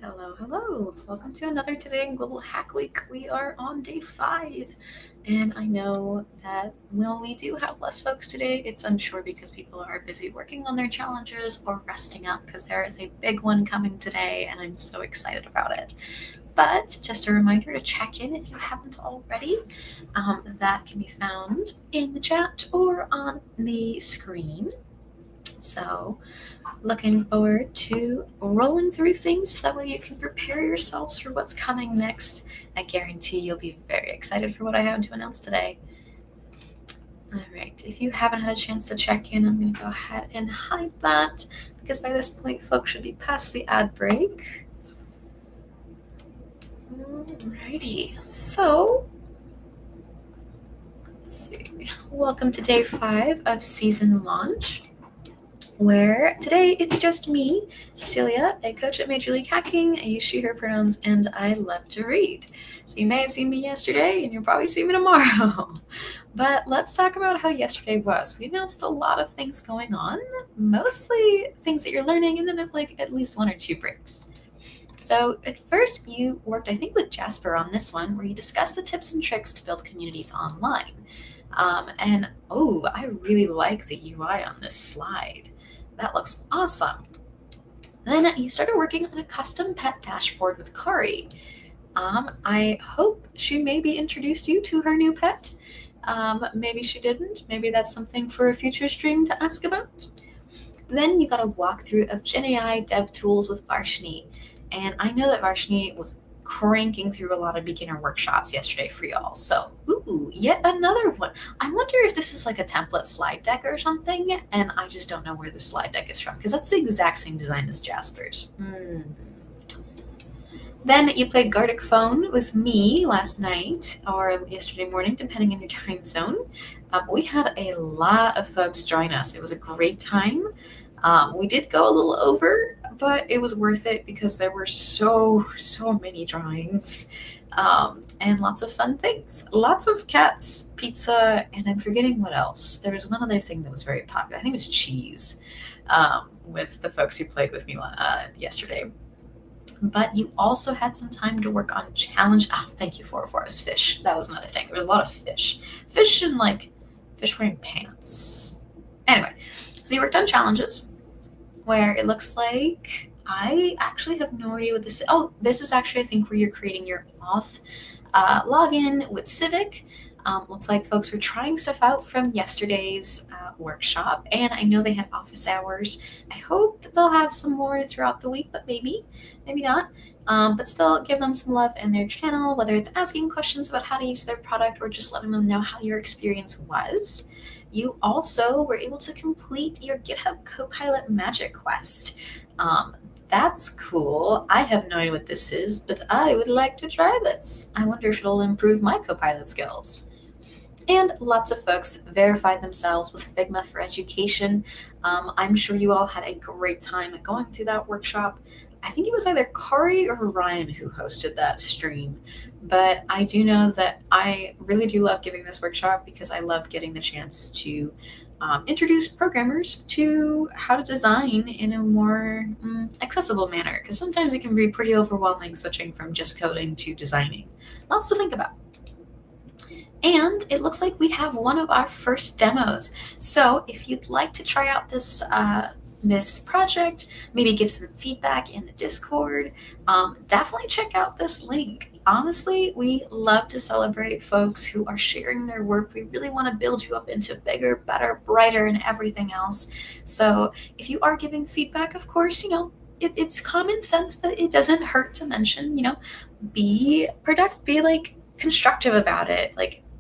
Hello, hello. Welcome to another Today in Global Hack Week. We are on day 5. And I know that while we do have less folks today, it's unsure because people are busy working on their challenges or resting up because there is a big one coming today and I'm so excited about it. But just a reminder to check in if you haven't already. That can be found in the chat or on the screen. So, looking forward to rolling through things so that way you can prepare yourselves for what's coming next. I guarantee you'll be very excited for what I have to announce today. All right, if you haven't had a chance to check in, I'm going to go ahead and hide that because by this point, folks should be past the ad break. Alrighty, so let's see. Welcome to day 5 of season launch, where today it's just me, Cecilia, a coach at Major League Hacking. I use she, her pronouns, and I love to read. So you may have seen me yesterday, and you'll probably see me tomorrow. But let's talk about how yesterday was. We announced a lot of things going on, mostly things that you're learning, and then at least 1 or 2 breaks. So at first you worked, I think, with Jasper on this one, where you discussed the tips and tricks to build communities online. And I really like the UI on this slide. That looks awesome. Then you started working on a custom pet dashboard with Kari. I hope she maybe introduced you to her new pet. Maybe she didn't. Maybe that's something for a future stream to ask about. Then you got a walkthrough of GenAI dev tools with Varshni. And I know that Varshni was cranking through a lot of beginner workshops yesterday for y'all. So, yet another one. I wonder if this is like a template slide deck or something, and I just don't know where the slide deck is from, because that's the exact same design as Jasper's. Then you played Gartic Phone with me last night, or yesterday morning, depending on your time zone. We had a lot of folks join us. It was a great time. We did go a little over, but it was worth it because there were so many drawings and lots of fun things. Lots of cats, pizza, and I'm forgetting what else. There was one other thing that was very popular. I think it was cheese with the folks who played with me yesterday. But you also had some time to work on challenge. Thank you, 404. It was fish. That was another thing. There was a lot of fish. Fish and fish wearing pants. Anyway, so you worked on challenges where it looks like I actually have no idea what this is. Oh, this is actually, I think, where you're creating your auth login with Civic. Looks like folks were trying stuff out from yesterday's workshop, and I know they had office hours. I hope they'll have some more throughout the week, but maybe not. But still give them some love in their channel, whether it's asking questions about how to use their product or just letting them know how your experience was. You also were able to complete your GitHub Copilot Magic Quest. That's cool. I have no idea what this is, but I would like to try this. I wonder if it'll improve my Copilot skills. And lots of folks verified themselves with Figma for Education. I'm sure you all had a great time going through that workshop. I think it was either Kari or Ryan who hosted that stream, but I do know that I really do love giving this workshop because I love getting the chance to introduce programmers to how to design in a more accessible manner, because sometimes it can be pretty overwhelming switching from just coding to designing. Lots to think about. And it looks like we have one of our first demos. So if you'd like to try out this project, maybe give some feedback in the Discord, definitely check out this link. Honestly, we love to celebrate folks who are sharing their work. We really want to build you up into bigger, better, brighter, and everything else. So if you are giving feedback, of course, it's common sense, but it doesn't hurt to mention, be constructive about it.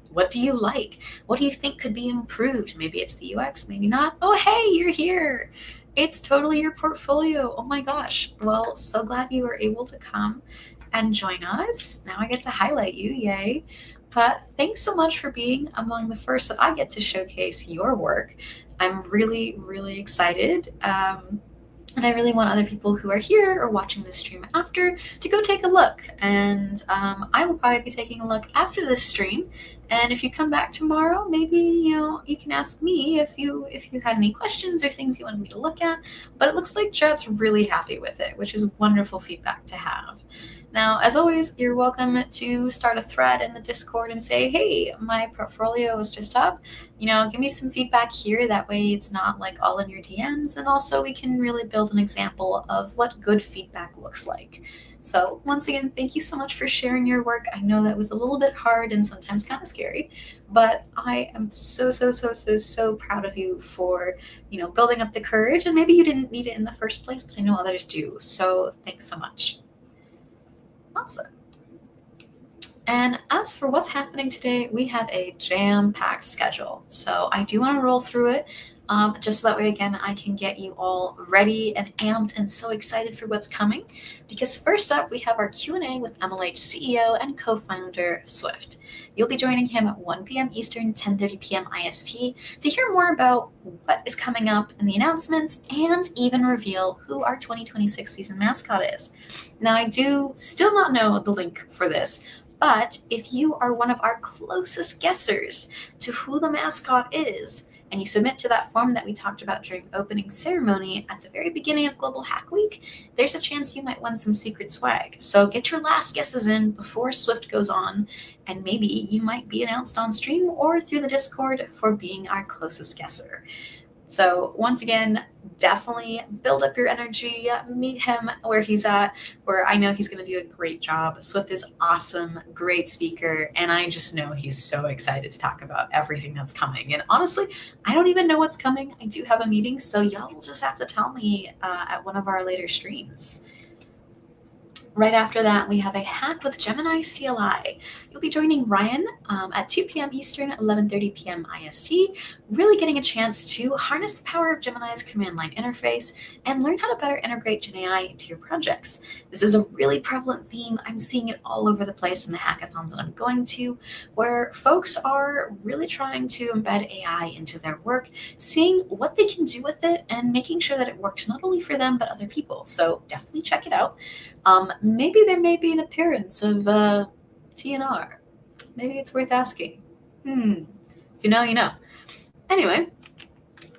What do you like? What do you think could be improved? Maybe it's the UX, maybe not. Oh, hey, you're here. It's totally your portfolio. Oh my gosh. Well, so glad you were able to come and join us. Now I get to highlight you. Yay. But thanks so much for being among the first that I get to showcase your work. I'm really, really excited. And I really want other people who are here or watching this stream after to go take a look. And I will probably be taking a look after this stream And if you come back tomorrow, maybe you can ask me if you had any questions or things you wanted me to look at. But it looks like Jet's really happy with it, which is wonderful feedback to have. Now, as always, you're welcome to start a thread in the Discord and say, hey, my portfolio is just up. Give me some feedback here. That way it's not like all in your DMs. And also we can really build an example of what good feedback looks like. So once again, thank you so much for sharing your work. I know that was a little bit hard and sometimes kind of scary, but I am so, so, so, so, so proud of you for, building up the courage. And maybe you didn't need it in the first place, but I know others do. So thanks so much. Awesome. And as for what's happening today, we have a jam-packed schedule. So I do want to roll through it, just so that way, again, I can get you all ready and amped and so excited for what's coming. Because first up, we have our Q&A with MLH CEO and co-founder Swift. You'll be joining him at 1 p.m. Eastern, 10:30 p.m. IST to hear more about what is coming up in the announcements and even reveal who our 2026 season mascot is. Now, I do still not know the link for this, but if you are one of our closest guessers to who the mascot is, and you submit to that form that we talked about during opening ceremony at the very beginning of Global Hack Week, there's a chance you might win some secret swag. So get your last guesses in before Swift goes on, and maybe you might be announced on stream or through the Discord for being our closest guesser. So once again, definitely build up your energy, meet him where he's at, where I know he's going to do a great job. Swift is awesome, great speaker, and I just know he's so excited to talk about everything that's coming. And honestly, I don't even know what's coming. I do have a meeting, so y'all will just have to tell me at one of our later streams. Right after that, we have a hack with Gemini CLI. You'll be joining Ryan at 2 p.m. Eastern, 11:30 p.m. IST, really getting a chance to harness the power of Gemini's command line interface and learn how to better integrate GenAI into your projects. This is a really prevalent theme. I'm seeing it all over the place in the hackathons that I'm going to, where folks are really trying to embed AI into their work, seeing what they can do with it, and making sure that it works not only for them, but other people. So definitely check it out. Maybe there may be an appearance of TNR. Maybe it's worth asking. If you know, you know. Anyway,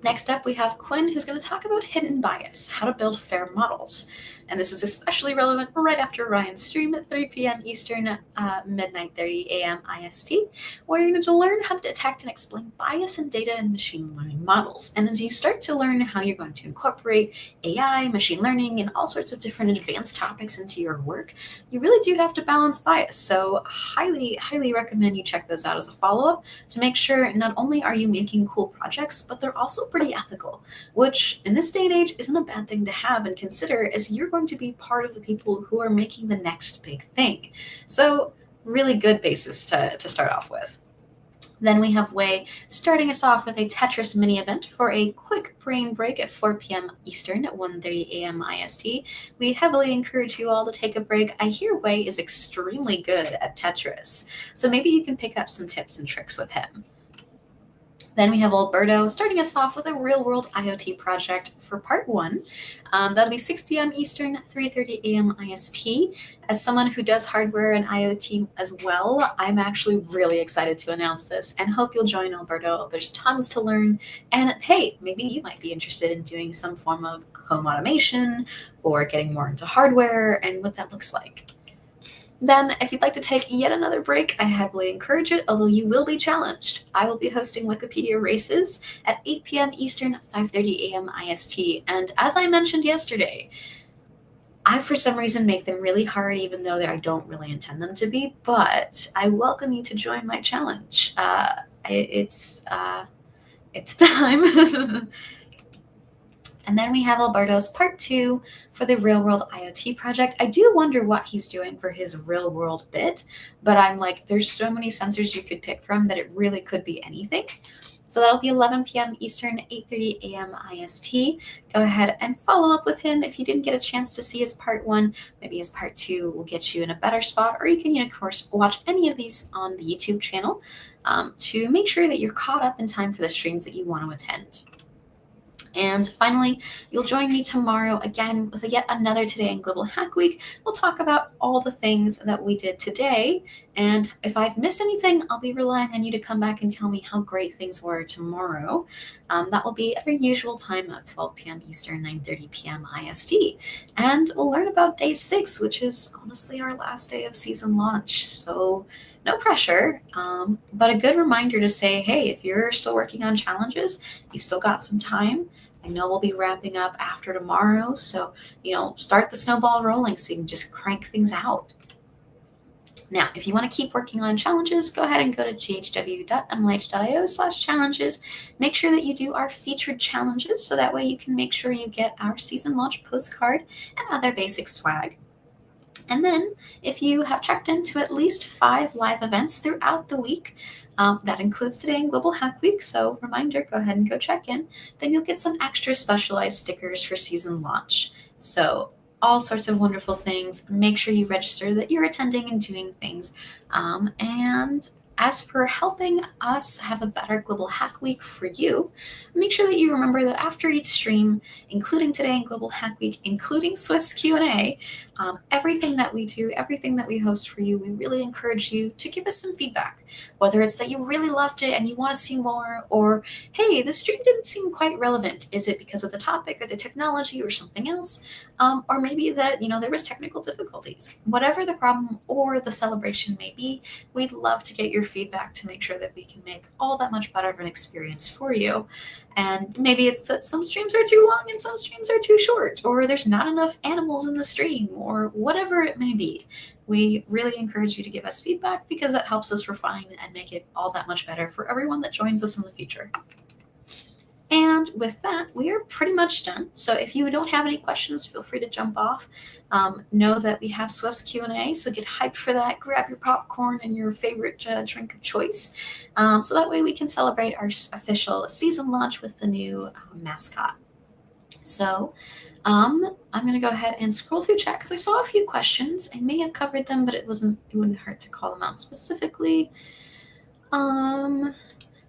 next up we have Quinn, who's going to talk about hidden bias, how to build fair models. And this is especially relevant right after Ryan's stream at 3 p.m. Eastern, midnight 30 a.m. IST, where you're going to learn how to detect and explain bias in data and machine learning models. And as you start to learn how you're going to incorporate AI, machine learning, and all sorts of different advanced topics into your work, you really do have to balance bias. So highly, highly recommend you check those out as a follow-up to make sure not only are you making cool projects, but they're also pretty ethical, which in this day and age isn't a bad thing to have and consider, as you're going to be part of the people who are making the next big thing. So really good basis to start off with. Then we have Wei starting us off with a Tetris mini event for a quick brain break at 4 p.m. Eastern at 1:30 a.m. IST. We heavily encourage you all to take a break. I hear Wei is extremely good at Tetris, so maybe you can pick up some tips and tricks with him. Then we have Alberto starting us off with a real-world IoT project for part 1. That'll be 6 p.m. Eastern, 3:30 a.m. IST. As someone who does hardware and IoT as well, I'm actually really excited to announce this and hope you'll join Alberto. There's tons to learn. And hey, maybe you might be interested in doing some form of home automation or getting more into hardware and what that looks like. Then, if you'd like to take yet another break, I heavily encourage it, although you will be challenged. I will be hosting Wikipedia races at 8 p.m. Eastern, 5:30 a.m. IST. And as I mentioned yesterday, I, for some reason, make them really hard, even though I don't really intend them to be. But I welcome you to join my challenge. It's time. And then we have Alberto's part 2 for the real world IoT project. I do wonder what he's doing for his real world bit, but I'm like, there's so many sensors you could pick from that it really could be anything. So that'll be 11 p.m. Eastern, 8:30 a.m. IST. Go ahead and follow up with him if you didn't get a chance to see his part 1. Maybe his part 2 will get you in a better spot, or you can, of course, watch any of these on the YouTube channel to make sure that you're caught up in time for the streams that you want to attend. And finally, you'll join me tomorrow again with yet another Today in Global Hack Week. We'll talk about all the things that we did today. And if I've missed anything, I'll be relying on you to come back and tell me how great things were tomorrow. That will be at our usual time of 12 p.m. Eastern, 9:30 p.m. IST. And we'll learn about day 6, which is honestly our last day of season launch. So no pressure, but a good reminder to say, hey, if you're still working on challenges, you've still got some time. I know we'll be wrapping up after tomorrow, so start the snowball rolling so you can just crank things out. Now, if you want to keep working on challenges, go ahead and go to ghw.mlh.io/challenges. Make sure that you do our featured challenges so that way you can make sure you get our season launch postcard and other basic swag. And then, if you have checked into at least 5 live events throughout the week, that includes Today in Global Hack Week, so reminder, go ahead and go check in, then you'll get some extra specialized stickers for season launch. So all sorts of wonderful things. Make sure you register that you're attending and doing things. And as for helping us have a better Global Hack Week for you, make sure that you remember that after each stream, including Today in Global Hack Week, including Swift's Q&A, everything that we do, everything that we host for you, we really encourage you to give us some feedback. Whether it's that you really loved it and you want to see more, or hey, this stream didn't seem quite relevant. Is it because of the topic or the technology or something else? Or maybe that there was technical difficulties. Whatever the problem or the celebration may be, we'd love to get your feedback to make sure that we can make all that much better of an experience for you. And maybe it's that some streams are too long and some streams are too short, or there's not enough animals in the stream, or whatever it may be. We really encourage you to give us feedback because that helps us refine and make it all that much better for everyone that joins us in the future. And with that, we are pretty much done. So if you don't have any questions, feel free to jump off. Know that we have Swift's Q&A, so get hyped for that. Grab your popcorn and your favorite drink of choice. So that way we can celebrate our official season launch with the new mascot. So I'm going to go ahead and scroll through chat because I saw a few questions. I may have covered them, but it wouldn't hurt to call them out specifically.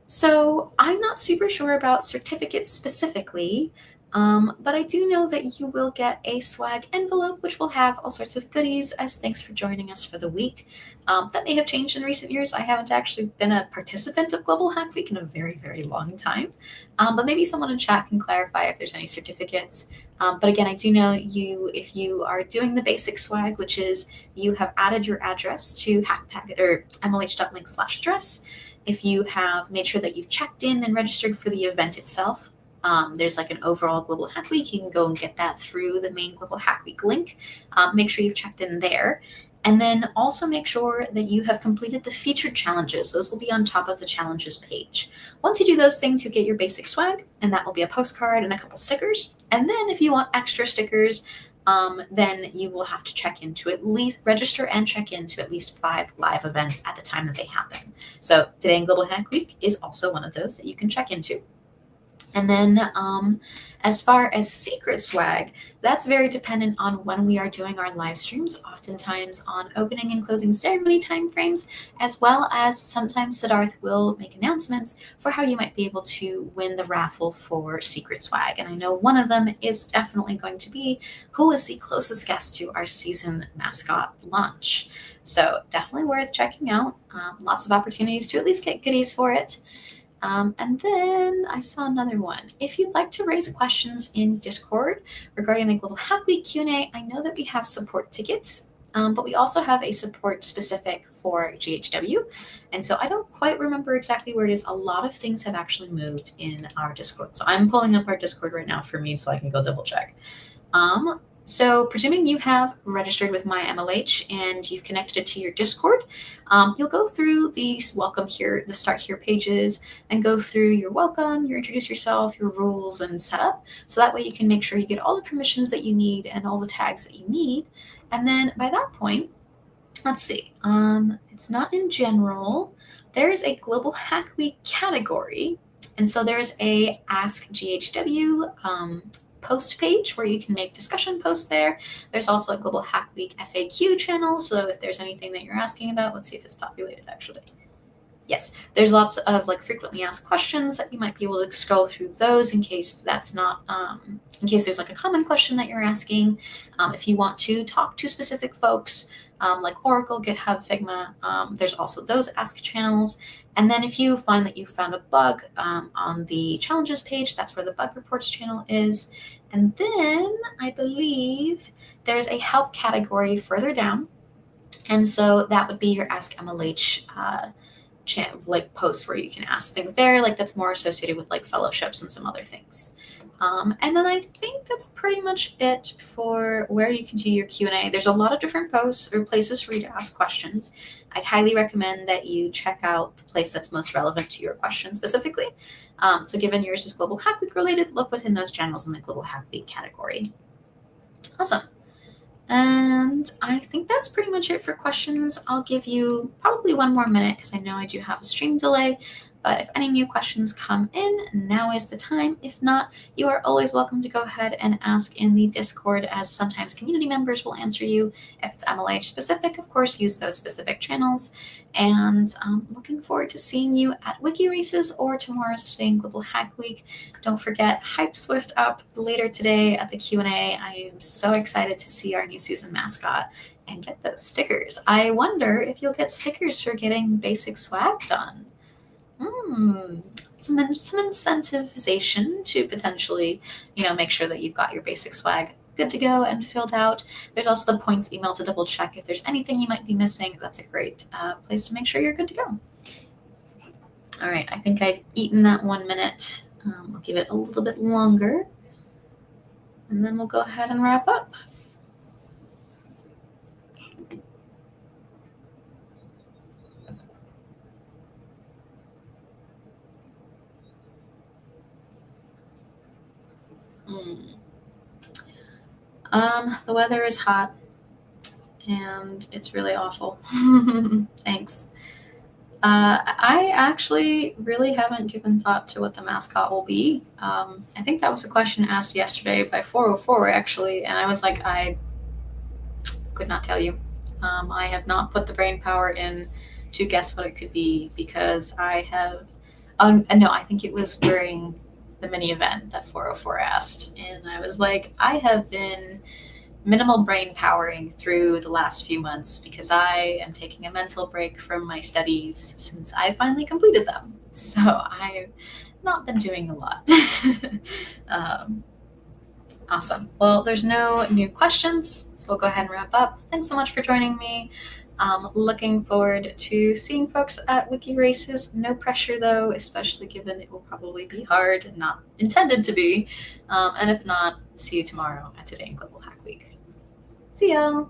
So I'm not super sure about certificates specifically, but I do know that you will get a swag envelope, which will have all sorts of goodies as thanks for joining us for the week. That may have changed in recent years. I haven't actually been a participant of Global Hack Week in a very, very long time, but maybe someone in chat can clarify if there's any certificates. But again, I do know if you are doing the basic swag, which is you have added your address to hackpacket or mlh.link/address. If you have made sure that you've checked in and registered for the event itself, there's like an overall Global Hack Week. You can go and get that through the main Global Hack Week link. Make sure you've checked in there. And then also make sure that you have completed the featured challenges. Those will be on top of the challenges page. Once you do those things, you get your basic swag, and that will be a postcard and a couple stickers. And then if you want extra stickers, then you will have to register and check into at least 5 live events at the time that they happen. So Today in Global Hack Week is also one of those that you can check into. And then as far as secret swag, that's very dependent on when we are doing our live streams, oftentimes on opening and closing ceremony timeframes, as well as sometimes Siddharth will make announcements for how you might be able to win the raffle for secret swag. And I know one of them is definitely going to be who is the closest guest to our season mascot launch. So definitely worth checking out. Lots of opportunities to at least get goodies for it. And then I saw another one. If you'd like to raise questions in Discord regarding the Global Hack Week Q&A, I know that we have support tickets, but we also have a support specific for GHW. And so I don't quite remember exactly where it is. A lot of things have actually moved in our Discord. So I'm pulling up our Discord right now for me so I can go double check. So presuming you have registered with MyMLH and you've connected it to your Discord, you'll go through these welcome here, the start here pages, and go through your welcome, your introduce yourself, your rules and setup. So that way you can make sure you get all the permissions that you need and all the tags that you need. And then by that point, let's see, it's not in general. There is a Global Hack Week category. And so there's a Ask GHW post page where you can make discussion posts there. There's also a Global Hack Week FAQ channel. So if there's anything that you're asking about, let's see if it's populated actually. Yes, there's lots of like frequently asked questions that you might be able to scroll through those in case that's not in case there's like a common question that you're asking. If you want to talk to specific folks like Oracle, GitHub, Figma, there's also those ask channels. And then if you find that you found a bug on the challenges page, that's where the bug reports channel is. And then I believe there's a help category further down. And so that would be your Ask MLH like posts where you can ask things there, like that's more associated with like fellowships and some other things. And then I think that's pretty much it for where you can do your Q&A. There's a lot of different posts or places for you to ask questions. I'd highly recommend that you check out the place that's most relevant to your question specifically. So given yours is Global Hack Week related, look within those channels in the Global Hack Week category. Awesome. And I think that's pretty much it for questions. I'll give you probably one more minute because I know I do have a stream delay. But if any new questions come in, now is the time. If not, you are always welcome to go ahead and ask in the Discord, as sometimes community members will answer you. If it's MLH specific, of course, use those specific channels. And I'm looking forward to seeing you at Wiki Races or tomorrow's Today in Global Hack Week. Don't forget, Hype Swift up later today at the Q&A. I am so excited to see our new season mascot and get those stickers. I wonder if you'll get stickers for getting basic swag done. Some incentivization to potentially, make sure that you've got your basic swag good to go and filled out. There's also the points email to double check if there's anything you might be missing. That's a great place to make sure you're good to go. All right, I think I've eaten that 1 minute. I'll give it a little bit longer, and then we'll go ahead and wrap up. The weather is hot, and it's really awful. Thanks. I actually really haven't given thought to what the mascot will be. I think that was a question asked yesterday by 404, actually, and I was like, I could not tell you. I have not put the brain power in to guess what it could be because I have. No, I think it was during the mini event that 404 asked, and I was like, I have been minimal brain powering through the last few months because I am taking a mental break from my studies since I finally completed them. So I've not been doing a lot. Awesome. Well, there's no new questions, so we'll go ahead and wrap up. Thanks so much for joining me. Looking forward to seeing folks at Wiki Races. No pressure though, especially given it will probably be hard and not intended to be. And if not, see you tomorrow at Today in Global Hack Week. See y'all.